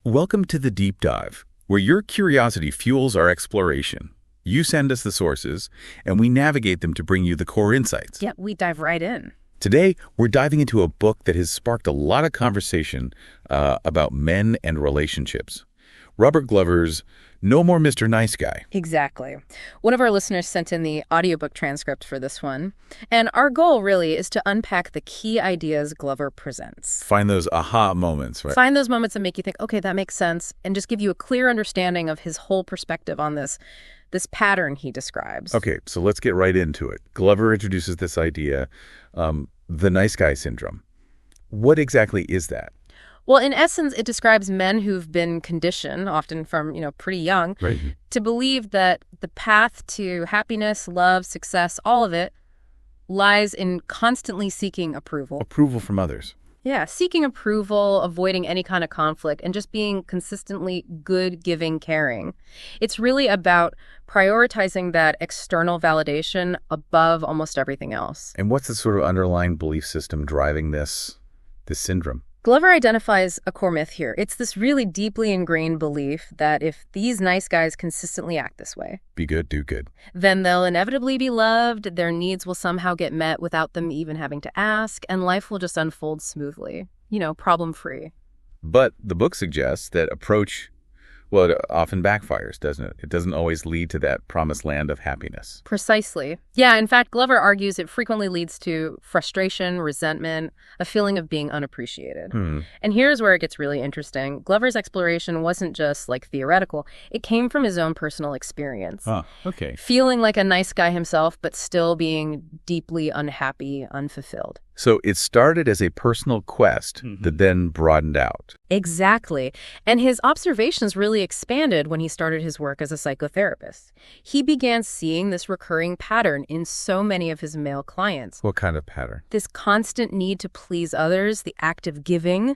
Welcome to the Deep Dive, where your curiosity fuels our exploration. You send us the sources, and we navigate them to bring you the core insights. Yeah, we dive right in. Today, we're diving into a book that has sparked a lot of conversation about men and relationships. Robert Glover's No More Mr. Nice Guy. Exactly. One of our listeners sent in the audiobook transcript for this one, and our goal really is to unpack the key ideas Glover presents. Find those aha moments, right? Find those moments that make you think, okay, that makes sense, and just give you a clear understanding of his whole perspective on this pattern he describes. Okay, so let's get right into it. Glover introduces this idea, the nice guy syndrome. What exactly is that? Well, in essence, it describes men who've been conditioned, often from, pretty young, Right. to believe that the path to happiness, love, success, all of it lies in constantly seeking approval. Approval from others. Yeah, seeking approval, avoiding any kind of conflict, and just being consistently good, giving, caring. It's really about prioritizing that external validation above almost everything else. And what's the sort of underlying belief system driving this syndrome? Glover identifies a core myth here. It's this really deeply ingrained belief that if these nice guys consistently act this way, Be good, do good. then they'll inevitably be loved, their needs will somehow get met without them even having to ask, and life will just unfold smoothly, problem-free. But the book suggests that approach, well, it often backfires, doesn't it? It doesn't always lead to that promised land of happiness. Precisely. Yeah, in fact, Glover argues it frequently leads to frustration, resentment, a feeling of being unappreciated. And here's where it gets really interesting. Glover's exploration wasn't just theoretical. It came from his own personal experience. Oh, okay. Feeling like a nice guy himself, but still being deeply unhappy, unfulfilled. So it started as a personal quest that then broadened out. Exactly. And his observations really expanded when he started his work as a psychotherapist. He began seeing this recurring pattern in so many of his male clients. What kind of pattern? This constant need to please others, the act of giving,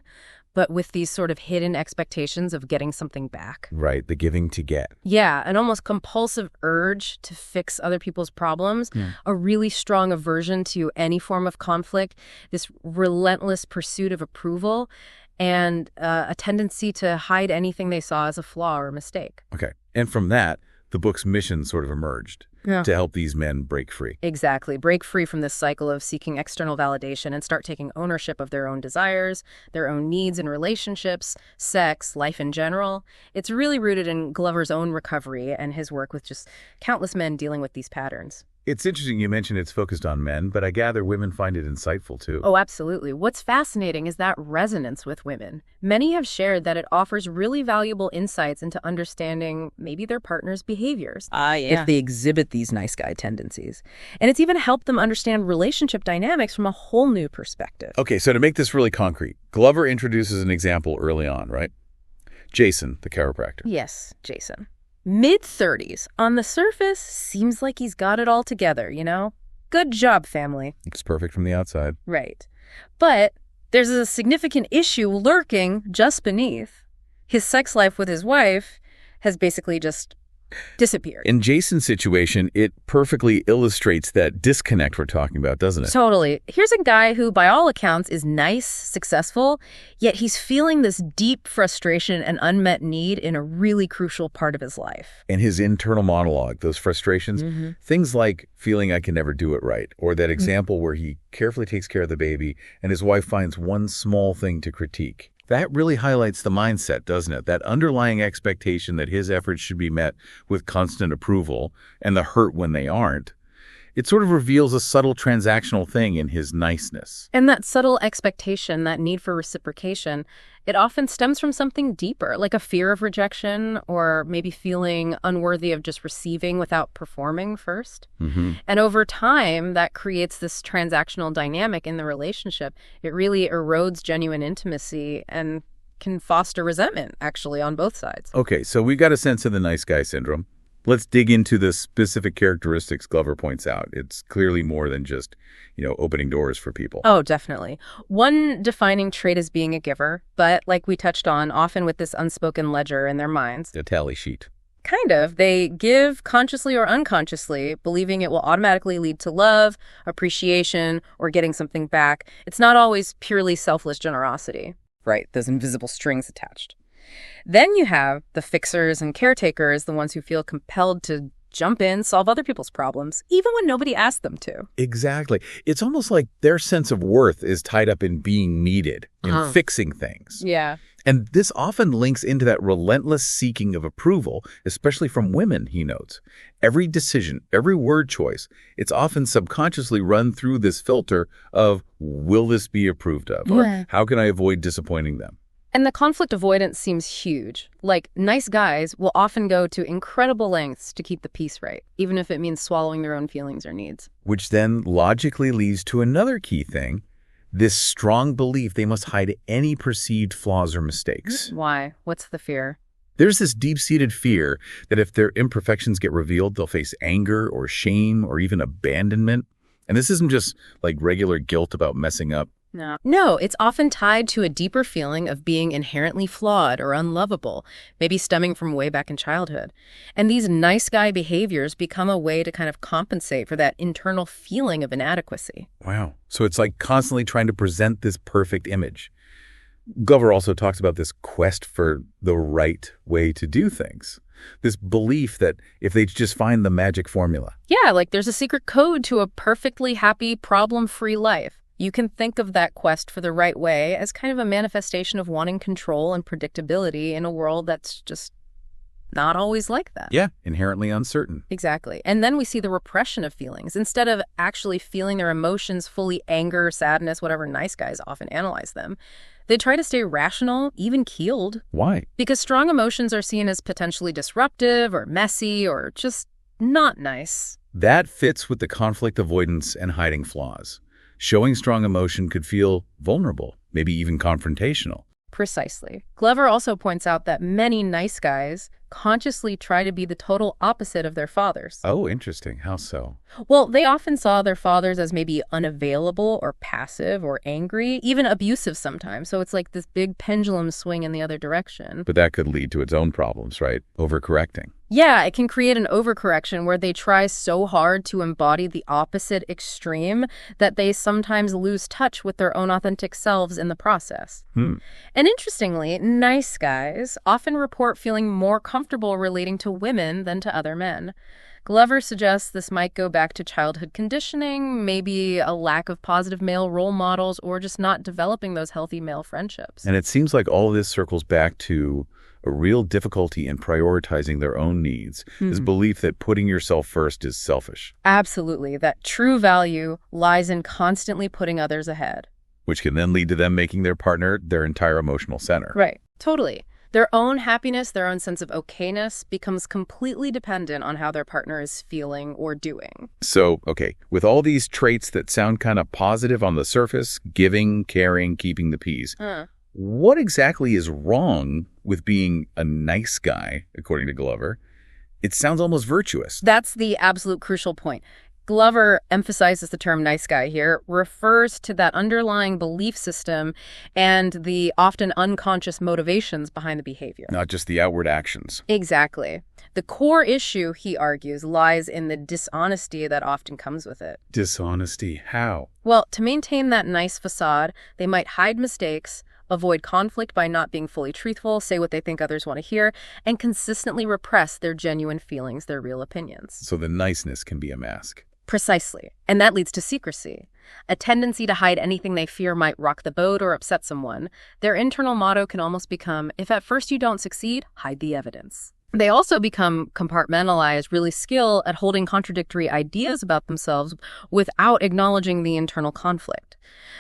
but with these sort of hidden expectations of getting something back. Right, the giving to get. Yeah, an almost compulsive urge to fix other people's problems, a really strong aversion to any form of conflict, this relentless pursuit of approval, and a tendency to hide anything they saw as a flaw or a mistake. Okay. And from that, the book's mission sort of emerged to help these men break free. Exactly. Break free from this cycle of seeking external validation and start taking ownership of their own desires, their own needs and relationships, sex, life in general. It's really rooted in Glover's own recovery and his work with just countless men dealing with these patterns. It's interesting you mentioned it's focused on men, but I gather women find it insightful too. Oh, absolutely. What's fascinating is that resonance with women. Many have shared that it offers really valuable insights into understanding maybe their partner's behaviors. If they exhibit these nice guy tendencies. And it's even helped them understand relationship dynamics from a whole new perspective. Okay, so to make this really concrete, Glover introduces an example early on, right? Jason, the chiropractor. Yes, Jason. Mid-30s. On the surface, seems like he's got it all together, Good job, family. Looks perfect from the outside. Right. But there's a significant issue lurking just beneath. His sex life with his wife has basically just disappeared. In Jason's situation, it perfectly illustrates that disconnect we're talking about, doesn't it? Totally. Here's a guy who, by all accounts, is nice, successful, yet he's feeling this deep frustration and unmet need in a really crucial part of his life. And his internal monologue, those frustrations, things like feeling I can never do it right, or that example where he carefully takes care of the baby and his wife finds one small thing to critique. That really highlights the mindset, doesn't it? That underlying expectation that his efforts should be met with constant approval and the hurt when they aren't. It sort of reveals a subtle transactional thing in his niceness. And that subtle expectation, that need for reciprocation, it often stems from something deeper, like a fear of rejection or maybe feeling unworthy of just receiving without performing first. And over time, that creates this transactional dynamic in the relationship. It really erodes genuine intimacy and can foster resentment, actually, on both sides. Okay, so we got a sense of the nice guy syndrome. Let's dig into the specific characteristics Glover points out. It's clearly more than just, opening doors for people. Oh, definitely. One defining trait is being a giver, but like we touched on, often with this unspoken ledger in their minds. The tally sheet. Kind of. They give consciously or unconsciously, believing it will automatically lead to love, appreciation, or getting something back. It's not always purely selfless generosity. Right, those invisible strings attached. Then you have the fixers and caretakers, the ones who feel compelled to jump in, solve other people's problems, even when nobody asked them to. Exactly. It's almost like their sense of worth is tied up in being needed, in fixing things. Yeah. And this often links into that relentless seeking of approval, especially from women, he notes. Every decision, every word choice, it's often subconsciously run through this filter of, will this be approved of? Or how can I avoid disappointing them? And the conflict avoidance seems huge. Like, nice guys will often go to incredible lengths to keep the peace right, even if it means swallowing their own feelings or needs. Which then logically leads to another key thing, this strong belief they must hide any perceived flaws or mistakes. Why? What's the fear? There's this deep-seated fear that if their imperfections get revealed, they'll face anger or shame or even abandonment. And this isn't just like regular guilt about messing up. No, it's often tied to a deeper feeling of being inherently flawed or unlovable, maybe stemming from way back in childhood. And these nice guy behaviors become a way to kind of compensate for that internal feeling of inadequacy. Wow. So it's like constantly trying to present this perfect image. Glover also talks about this quest for the right way to do things. This belief that if they just find the magic formula. Yeah, like there's a secret code to a perfectly happy, problem-free life. You can think of that quest for the right way as kind of a manifestation of wanting control and predictability in a world that's just not always like that. Yeah, inherently uncertain. Exactly. And then we see the repression of feelings. Instead of actually feeling their emotions fully, anger, sadness, whatever nice guys often analyze them, they try to stay rational, even keeled. Why? Because strong emotions are seen as potentially disruptive or messy or just not nice. That fits with the conflict avoidance and hiding flaws. Showing strong emotion could feel vulnerable, maybe even confrontational. Precisely. Glover also points out that many nice guys consciously try to be the total opposite of their fathers. Oh, interesting. How so? Well, they often saw their fathers as maybe unavailable or passive or angry, even abusive sometimes. So it's like this big pendulum swing in the other direction. But that could lead to its own problems, right? Overcorrecting. Yeah, it can create an overcorrection where they try so hard to embody the opposite extreme that they sometimes lose touch with their own authentic selves in the process. And interestingly, nice guys often report feeling more comfortable relating to women than to other men. Glover suggests this might go back to childhood conditioning, maybe a lack of positive male role models, or just not developing those healthy male friendships. And it seems like all of this circles back to a real difficulty in prioritizing their own needs, this belief that putting yourself first is selfish. Absolutely. That true value lies in constantly putting others ahead. Which can then lead to them making their partner their entire emotional center. Right. Totally. Their own happiness, their own sense of okayness becomes completely dependent on how their partner is feeling or doing. So, okay, with all these traits that sound kind of positive on the surface, giving, caring, keeping the peace, what exactly is wrong with being a nice guy, according to Glover? It sounds almost virtuous. That's the absolute crucial point. Glover emphasizes the term nice guy here, refers to that underlying belief system and the often unconscious motivations behind the behavior. Not just the outward actions. Exactly. The core issue, he argues, lies in the dishonesty that often comes with it. Dishonesty? How? Well, to maintain that nice facade, they might hide mistakes, avoid conflict by not being fully truthful, say what they think others want to hear, and consistently repress their genuine feelings, their real opinions. So the niceness can be a mask. Precisely. And that leads to secrecy, a tendency to hide anything they fear might rock the boat or upset someone. Their internal motto can almost become, if at first you don't succeed, hide the evidence. They also become compartmentalized, really skilled at holding contradictory ideas about themselves without acknowledging the internal conflict.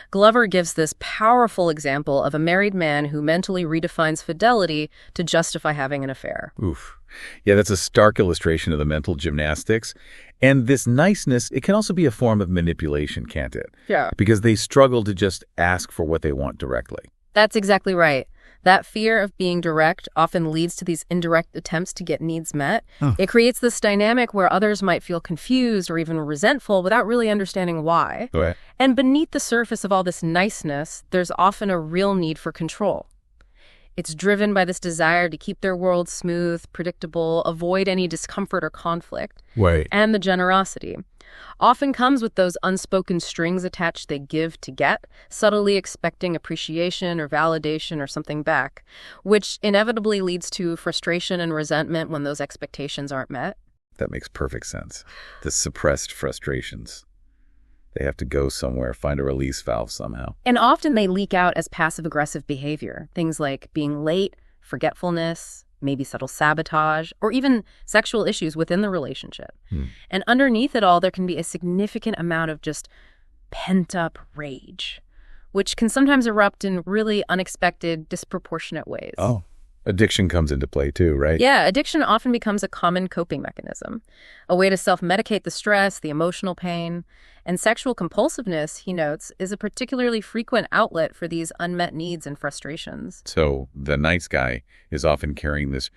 Glover gives this powerful example of a married man who mentally redefines fidelity to justify having an affair. Oof. Yeah, that's a stark illustration of the mental gymnastics. And this niceness, it can also be a form of manipulation, can't it? Yeah. Because they struggle to just ask for what they want directly. That's exactly right. That fear of being direct often leads to these indirect attempts to get needs met. It creates this dynamic where others might feel confused or even resentful without really understanding why. Right. And beneath the surface of all this niceness, there's often a real need for control. It's driven by this desire to keep their world smooth, predictable, avoid any discomfort or conflict. Right. And the generosity often comes with those unspoken strings attached they give to get, subtly expecting appreciation or validation or something back, which inevitably leads to frustration and resentment when those expectations aren't met. That makes perfect sense. The suppressed frustrations. They have to go somewhere, find a release valve somehow. And often they leak out as passive-aggressive behavior, things like being late, forgetfulness, maybe subtle sabotage, or even sexual issues within the relationship. And underneath it all, there can be a significant amount of just pent-up rage, which can sometimes erupt in really unexpected, disproportionate ways. Oh, addiction comes into play too, right? Yeah, addiction often becomes a common coping mechanism, a way to self-medicate the stress, the emotional pain. And sexual compulsiveness, he notes, is a particularly frequent outlet for these unmet needs and frustrations. So the nice guy is often carrying this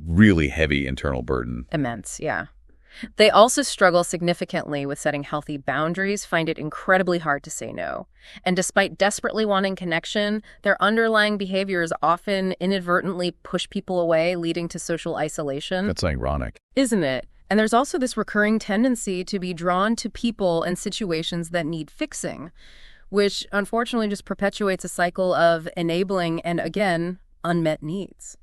really heavy internal burden. Immense, yeah. They also struggle significantly with setting healthy boundaries, find it incredibly hard to say no. And despite desperately wanting connection, their underlying behaviors often inadvertently push people away, leading to social isolation. That's ironic. Isn't it? And there's also this recurring tendency to be drawn to people and situations that need fixing, which unfortunately just perpetuates a cycle of enabling and, again, unmet needs.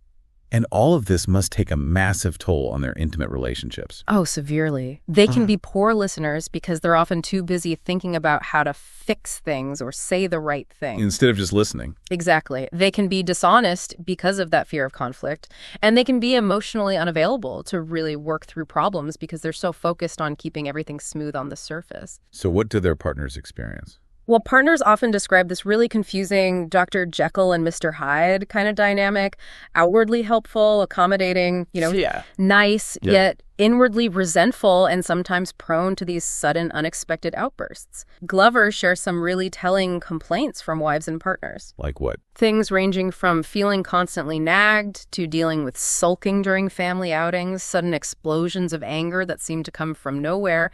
And all of this must take a massive toll on their intimate relationships. Oh, severely. They can be poor listeners because they're often too busy thinking about how to fix things or say the right thing. Instead of just listening. Exactly. They can be dishonest because of that fear of conflict, and they can be emotionally unavailable to really work through problems because they're so focused on keeping everything smooth on the surface. So what do their partners experience? Well, partners often describe this really confusing Dr. Jekyll and Mr. Hyde kind of dynamic, outwardly helpful, accommodating, nice, yet inwardly resentful and sometimes prone to these sudden, unexpected outbursts. Glover shares some really telling complaints from wives and partners. Like what? Things ranging from feeling constantly nagged to dealing with sulking during family outings, sudden explosions of anger that seem to come from nowhere,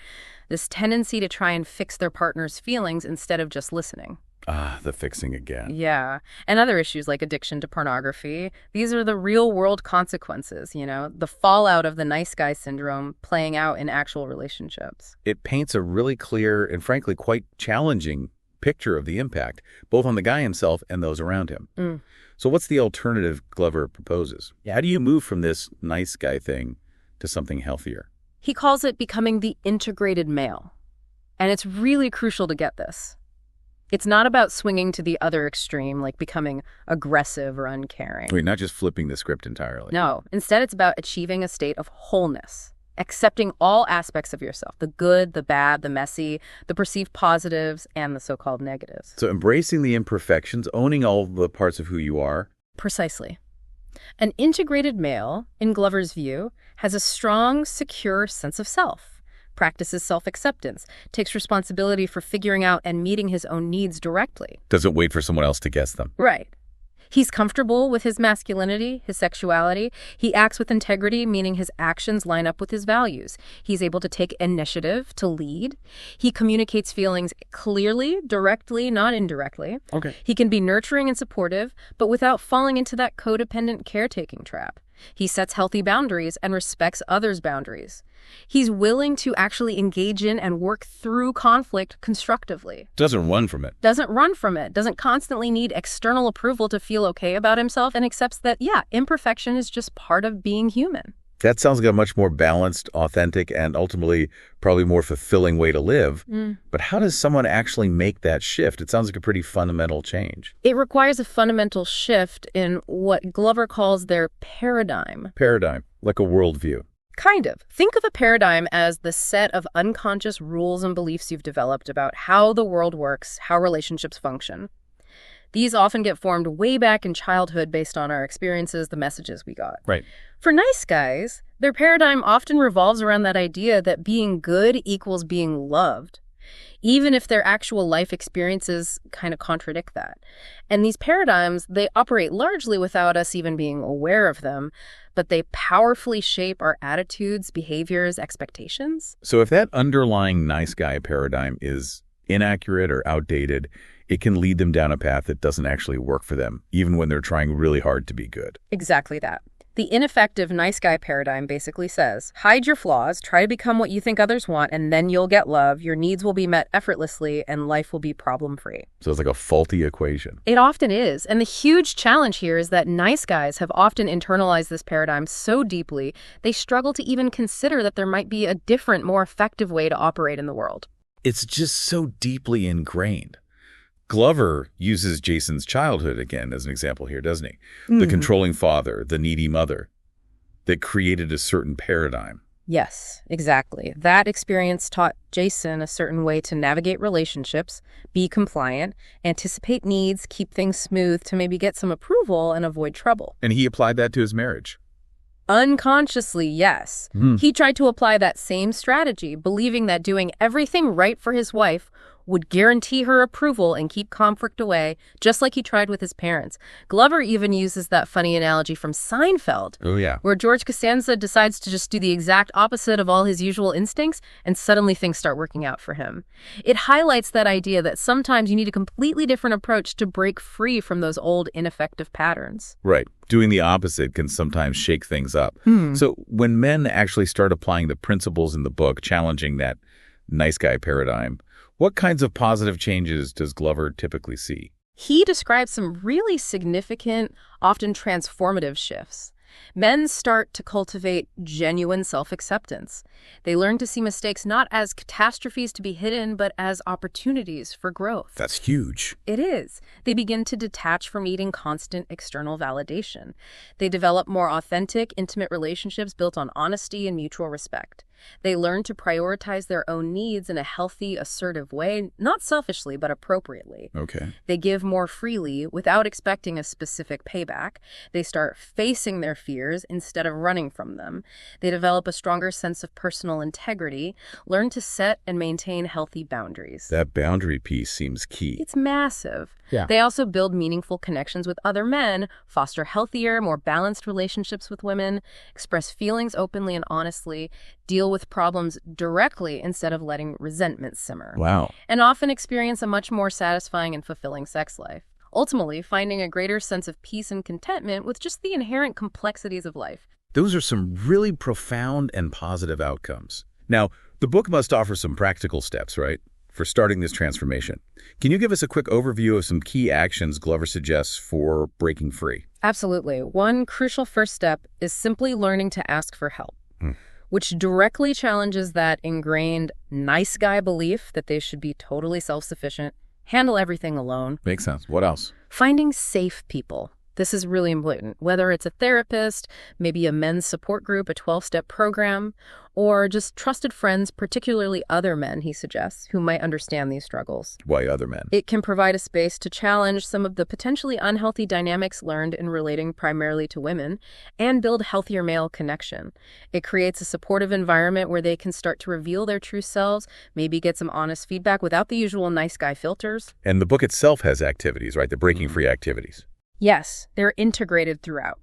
this tendency to try and fix their partner's feelings instead of just listening. Ah, the fixing again. Yeah. And other issues like addiction to pornography. These are the real-world consequences, the fallout of the nice guy syndrome playing out in actual relationships. It paints a really clear and frankly quite challenging picture of the impact, both on the guy himself and those around him. So what's the alternative Glover proposes? How do you move from this nice guy thing to something healthier? He calls it becoming the integrated male. And it's really crucial to get this. It's not about swinging to the other extreme, like becoming aggressive or uncaring. Wait, not just flipping the script entirely. No. Instead, it's about achieving a state of wholeness, accepting all aspects of yourself, the good, the bad, the messy, the perceived positives, and the so-called negatives. So embracing the imperfections, owning all the parts of who you are. Precisely. An integrated male, in Glover's view, has a strong, secure sense of self, practices self-acceptance, takes responsibility for figuring out and meeting his own needs directly. Doesn't wait for someone else to guess them. Right. He's comfortable with his masculinity, his sexuality. He acts with integrity, meaning his actions line up with his values. He's able to take initiative, to lead. He communicates feelings clearly, directly, not indirectly. Okay. He can be nurturing and supportive, but without falling into that codependent caretaking trap. He sets healthy boundaries and respects others' boundaries. He's willing to actually engage in and work through conflict constructively. Doesn't run from it. Doesn't constantly need external approval to feel okay about himself, and accepts that, imperfection is just part of being human. That sounds like a much more balanced, authentic, and ultimately probably more fulfilling way to live. But how does someone actually make that shift? It sounds like a pretty fundamental change. It requires a fundamental shift in what Glover calls their paradigm. Paradigm, like a worldview. Kind of. Think of a paradigm as the set of unconscious rules and beliefs you've developed about how the world works, how relationships function. These often get formed way back in childhood based on our experiences, the messages we got. Right. For nice guys, their paradigm often revolves around that idea that being good equals being loved, even if their actual life experiences kind of contradict that. And these paradigms, they operate largely without us even being aware of them, but they powerfully shape our attitudes, behaviors, expectations. So if that underlying nice guy paradigm is inaccurate or outdated, it can lead them down a path that doesn't actually work for them, even when they're trying really hard to be good. Exactly that. The ineffective nice guy paradigm basically says, hide your flaws, try to become what you think others want, and then you'll get love, your needs will be met effortlessly, and life will be problem-free. So it's like a faulty equation. It often is. And the huge challenge here is that nice guys have often internalized this paradigm so deeply, they struggle to even consider that there might be a different, more effective way to operate in the world. It's just so deeply ingrained. Glover uses Jason's childhood again as an example here, doesn't he? The controlling father, the needy mother, that created a certain paradigm. Yes, exactly. That experience taught Jason a certain way to navigate relationships, be compliant, anticipate needs, keep things smooth to maybe get some approval and avoid trouble. And he applied that to his marriage. Unconsciously, yes. He tried to apply that same strategy, believing that doing everything right for his wife would guarantee her approval and keep conflict away, just like he tried with his parents. Glover even uses that funny analogy from Seinfeld, Oh, yeah. where George Costanza decides to just do the exact opposite of all his usual instincts, and suddenly things start working out for him. It highlights that idea that sometimes you need a completely different approach to break free from those old ineffective patterns. Right. Doing the opposite can sometimes shake things up. So when men actually start applying the principles in the book, challenging that nice guy paradigm, what kinds of positive changes does Glover typically see? He describes some really significant, often transformative shifts. Men start to cultivate genuine self-acceptance. They learn to see mistakes not as catastrophes to be hidden, but as opportunities for growth. That's huge. It is. They begin to detach from needing constant external validation. They develop more authentic, intimate relationships built on honesty and mutual respect. They learn to prioritize their own needs in a healthy, assertive way, not selfishly, but appropriately. Okay. They give more freely without expecting a specific payback. They start facing their fears instead of running from them. They develop a stronger sense of personal integrity, learn to set and maintain healthy boundaries. That boundary piece seems key. It's massive. Yeah. They also build meaningful connections with other men, foster healthier, more balanced relationships with women, express feelings openly and honestly, deal with problems directly instead of letting resentment simmer. Wow. And often experience a much more satisfying and fulfilling sex life. Ultimately, finding a greater sense of peace and contentment with just the inherent complexities of life. Those are some really profound and positive outcomes. Now, the book must offer some practical steps, right, for starting this transformation. Can you give us a quick overview of some key actions Glover suggests for breaking free? Absolutely. One crucial first step is simply learning to ask for help, which directly challenges that ingrained nice guy belief that they should be totally self-sufficient, handle everything alone. Makes sense. What else? Finding safe people. This is really important, whether it's a therapist, maybe a men's support group, a 12-step program, or just trusted friends, particularly other men, he suggests, who might understand these struggles. Why other men? It can provide a space to challenge some of the potentially unhealthy dynamics learned in relating primarily to women and build healthier male connection. It creates a supportive environment where they can start to reveal their true selves, maybe get some honest feedback without the usual nice guy filters. And the book itself has activities, right? The breaking free activities. Yes, they're integrated throughout.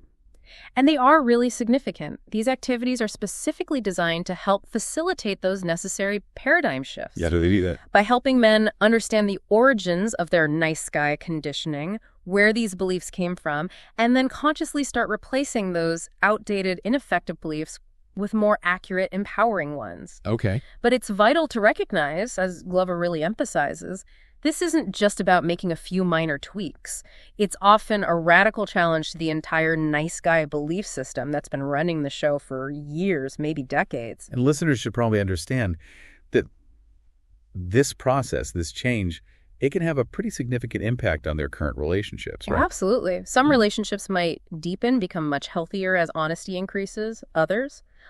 And they are really significant. These activities are specifically designed to help facilitate those necessary paradigm shifts. Yeah, do they do that? By helping men understand the origins of their nice guy conditioning, where these beliefs came from, and then consciously start replacing those outdated, ineffective beliefs with more accurate, empowering ones. Okay. But it's vital to recognize, as Glover really emphasizes, this isn't just about making a few minor tweaks. It's often a radical challenge to the entire nice guy belief system that's been running the show for years, maybe decades. And listeners should probably understand that this process, this change, it can have a pretty significant impact on their current relationships, right? Absolutely. Some relationships might deepen, become much healthier as honesty increases.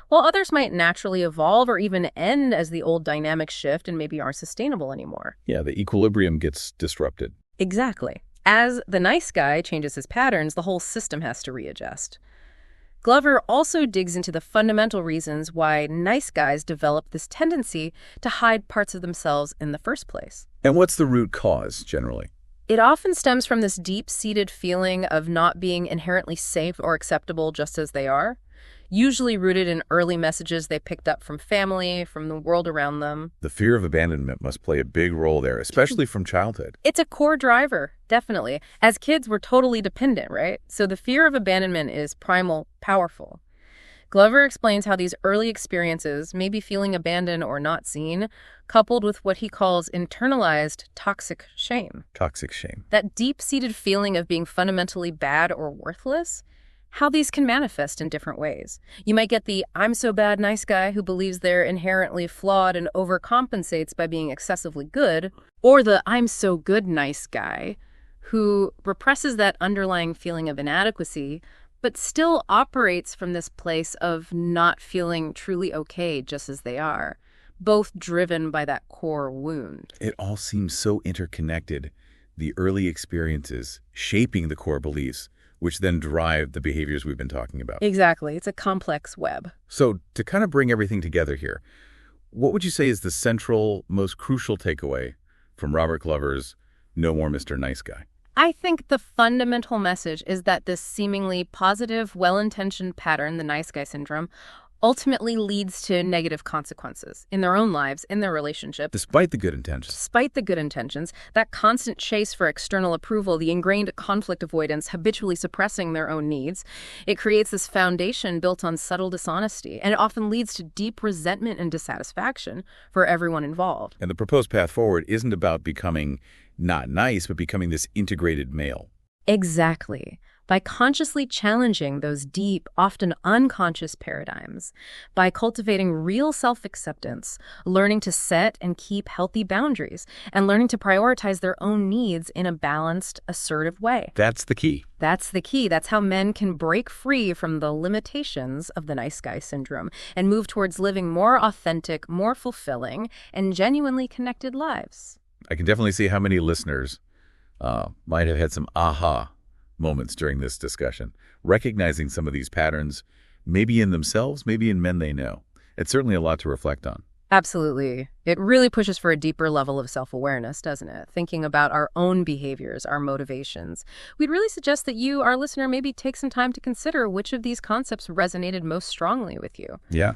While others might naturally evolve or even end as the old dynamics shift and maybe aren't sustainable anymore. Yeah, the equilibrium gets disrupted. Exactly. As the nice guy changes his patterns, the whole system has to readjust. Glover also digs into the fundamental reasons why nice guys develop this tendency to hide parts of themselves in the first place. And what's the root cause, generally? It often stems from this deep-seated feeling of not being inherently safe or acceptable just as they are. usually rooted in early messages they picked up from family, from the world around them. The fear of abandonment must play a big role there, especially from childhood. It's a core driver, definitely. As kids, we're totally dependent, right? So the fear of abandonment is primal, powerful. Glover explains how these early experiences, maybe feeling abandoned or not seen, coupled with what he calls internalized toxic shame. Toxic shame. That deep-seated feeling of being fundamentally bad or worthless, how these can manifest in different ways. You might get the I'm so bad nice guy who believes they're inherently flawed and overcompensates by being excessively good, or the I'm so good nice guy who represses that underlying feeling of inadequacy but still operates from this place of not feeling truly okay just as they are, both driven by that core wound. It all seems so interconnected. The early experiences shaping the core beliefs, which then drive the behaviors we've been talking about. Exactly. It's a complex web. So to kind of bring everything together here, what would you say is the central, most crucial takeaway from Robert Glover's No More Mr. Nice Guy? I think the fundamental message is that this seemingly positive, well-intentioned pattern, the nice guy syndrome, ultimately leads to negative consequences in their own lives, in their relationships. Despite the good intentions. Despite the good intentions, that constant chase for external approval, the ingrained conflict avoidance, habitually suppressing their own needs, it creates this foundation built on subtle dishonesty, and it often leads to deep resentment and dissatisfaction for everyone involved. And the proposed path forward isn't about becoming not nice, but becoming this integrated male. Exactly. By consciously challenging those deep, often unconscious paradigms, by cultivating real self-acceptance, learning to set and keep healthy boundaries, and learning to prioritize their own needs in a balanced, assertive way. That's the key. That's the key. That's how men can break free from the limitations of the nice guy syndrome and move towards living more authentic, more fulfilling, and genuinely connected lives. I can definitely see how many listeners might have had some aha moments during this discussion, recognizing some of these patterns, maybe in themselves, maybe in men they know. It's certainly a lot to reflect on. Absolutely. It really pushes for a deeper level of self-awareness, doesn't it? Thinking about our own behaviors, our motivations. We'd really suggest that you, our listener, maybe take some time to consider which of these concepts resonated most strongly with you. Yeah.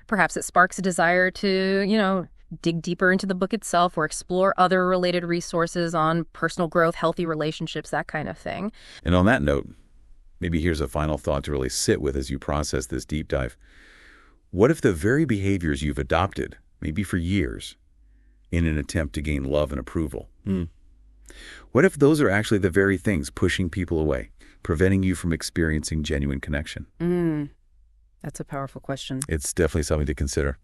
Perhaps it sparks a desire to, dig deeper into the book itself or explore other related resources on personal growth, healthy relationships, that kind of thing. And on that note, maybe here's a final thought to really sit with as you process this deep dive. What if the very behaviors you've adopted, maybe for years, in an attempt to gain love and approval? What if those are actually the very things pushing people away, preventing you from experiencing genuine connection? That's a powerful question. It's definitely something to consider.